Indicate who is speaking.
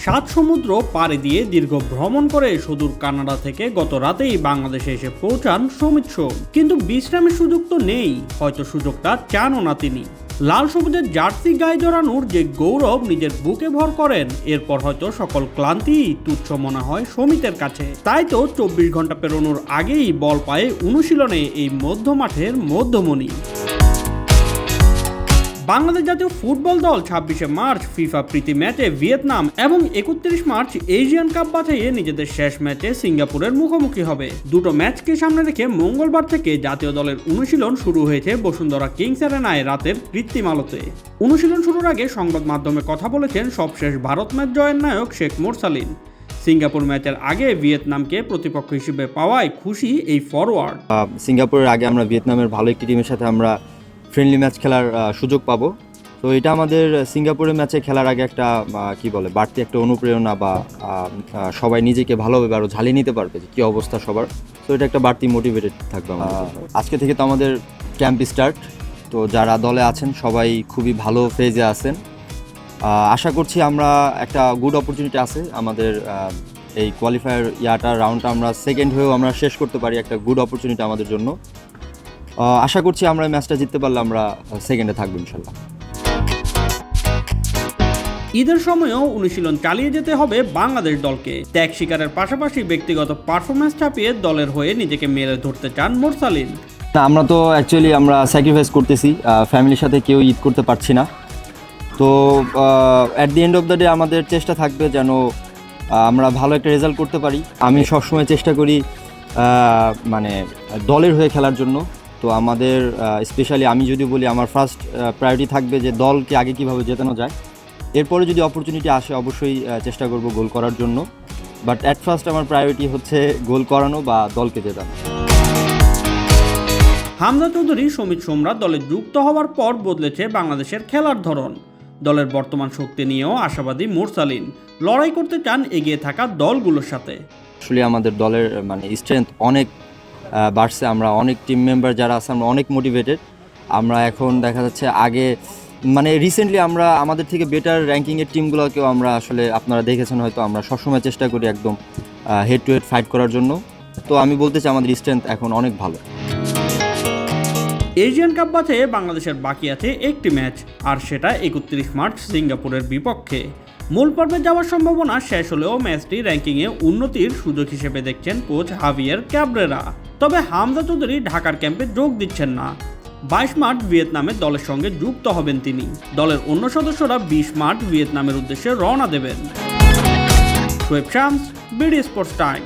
Speaker 1: সাত সমুদ্র পাড়ি দিয়ে দীর্ঘ ভ্রমণ করে সুদূর কানাডা থেকে গত রাতেই বাংলাদেশে এসে পৌঁছান সমিত সোম। কিন্তু বিশ্রামের সুযোগ তো নেই, হয়তো সুযোগটা চানও না তিনি। লাল সবুজের জার্সি গায়ে জড়ানোর যে গৌরব নিজের বুকে ভর করেন, এরপর হয়তো সকল ক্লান্তি তুচ্ছ মনে হয় সমিতের কাছে। তাই তো 24 ঘন্টা পেরোনোর আগেই বল পায়ে অনুশীলনে এই মধ্য মাঠের মধ্যমণি। বাংলাদেশ জাতীয় ফুটবল দল 26শে মার্চ ফিফা প্রীতি ম্যাচে ভিয়েতনাম এবং 31 মার্চ এশিয়ান কাপ বাছাইয়ে নিজেদের শেষ ম্যাচে সিঙ্গাপুরের মুখোমুখি হবে। দুটো ম্যাচকে সামনে রেখে মঙ্গলবার থেকে জাতীয় দলের অনুশীলন শুরু হয়েছে বসুন্ধরা কিংস অ্যারেনায় রাতের কৃত্রিম আলোতে। অনুশীলন শুরুর আগে সংবাদ মাধ্যমে কথা বলেছেন সবশেষ ভারত ম্যাচ জয়ের নায়ক শেখ মোরসালিন। সিঙ্গাপুর ম্যাচের আগে ভিয়েতনামকে প্রতিপক্ষ হিসেবে পাওয়ায় খুশি এই ফরওয়ার্ড।
Speaker 2: সিঙ্গাপুরের আগে আমরা ভিয়েতনামের ভালো একটি টিমের সাথে আমরা ফ্রেন্ডলি ম্যাচ খেলার সুযোগ পাবো। তো এটা আমাদের সিঙ্গাপুরের ম্যাচে খেলার আগে একটা বাড়তি একটা অনুপ্রেরণা বা সবাই নিজেকে ভালোভাবে আরও ঝালিয়ে নিতে পারবে যে কী অবস্থা সবার। তো এটা একটা বাড়তি মোটিভেটেড থাকবে আমাদের। আজকে থেকে তো আমাদের ক্যাম্প স্টার্ট। তো যারা দলে আছেন সবাই খুবই ভালো ফেজে আছেন। আশা করছি আমরা একটা গুড অপরচুনিটি আছে আমাদের এই কোয়ালিফায়ার রাউন্ডটা আমরা সেকেন্ড হয়েও আমরা শেষ করতে পারি, একটা গুড অপরচুনিটি আমাদের জন্য। আশা করছি আমরা ম্যাচটা জিততে পারলে আমরা সেকেন্ডে থাকবো ইনশাল্লাহ।
Speaker 1: ঈদের সময়ও অনুশীলন চালিয়ে যেতে হবে বাংলাদেশ দলকে। ত্যাগ শিকারের পাশাপাশি ব্যক্তিগত পারফরম্যান্স চাপিয়ে দলের হয়ে নিজেকে মেরে ধরতে চান মোরসালিন।
Speaker 2: আমরা তো অ্যাকচুয়ালি আমরা স্যাক্রিফাইস করতেছি, ফ্যামিলির সাথে কেউ ঈদ করতে পারছি না। তো at the end of the day আমাদের চেষ্টা থাকবে যেন আমরা ভালো একটা রেজাল্ট করতে পারি। আমি সবসময় চেষ্টা করি মানে দলের হয়ে খেলার জন্য। তো আমাদের স্পেশালি আমি যদি বলি আমার ফার্স্ট প্রায়োরিটি থাকবে যে দলকে আগে কীভাবে জেতানো যায়। এরপরে যদি অপরচুনিটি আসে অবশ্যই চেষ্টা করব গোল করার জন্য, বাট অ্যাট ফার্স্ট আমার প্রায়োরিটি হচ্ছে গোল করানো বা দলকে জেতানো।
Speaker 1: হামজা চৌধুরী, সমিত সোমরা দলে যুক্ত হওয়ার পর বদলেছে বাংলাদেশের খেলার ধরন। দলের বর্তমান শক্তি নিয়েও আশাবাদী মোরসালিন। লড়াই করতে চান এগিয়ে থাকা দলগুলোর সাথে।
Speaker 2: আসলে আমাদের দলের স্ট্রেংথ অনেক বাড়ছে। আমরা অনেক টিম মেম্বার যারা আছে আমরা অনেক মোটিভেটেড। আমরা এখন দেখা যাচ্ছে আগে রিসেন্টলি আমরা আমাদের থেকে বেটার র্যাঙ্কিংয়ের টিমগুলোকেও আমরা আসলে আপনারা দেখেছেন হয়তো আমরা সবসময় চেষ্টা করি একদম হেড টু হেড ফাইট করার জন্য। তো আমি বলতে চাই আমাদের স্ট্রেংথ এখন অনেক ভালো।
Speaker 1: এশিয়ান কাপ বাছাইয়ে বাংলাদেশের বাকি আছে একটি ম্যাচ, আর সেটা 31 মার্চ সিঙ্গাপুরের বিপক্ষে। মূল পর্বে যাওয়ার সম্ভাবনা শেষ হলেও ম্যাচটি র্যাঙ্কিংয়ে উন্নতির সুযোগ হিসেবে দেখছেন কোচ হাভিয়ের ক্যাব্রেরা। তবে হামজা চৌধুরী ঢাকার ক্যাম্পে যোগ দিচ্ছেন না। 22 মার্চ ভিয়েতনামের দলের সঙ্গে যুক্ত হবেন তিনি। দলের অন্য সদস্যরা 20 মার্চ ভিয়েতনামের উদ্দেশ্যে রওনা দেবেন। Shoaib Shams, BD sports time.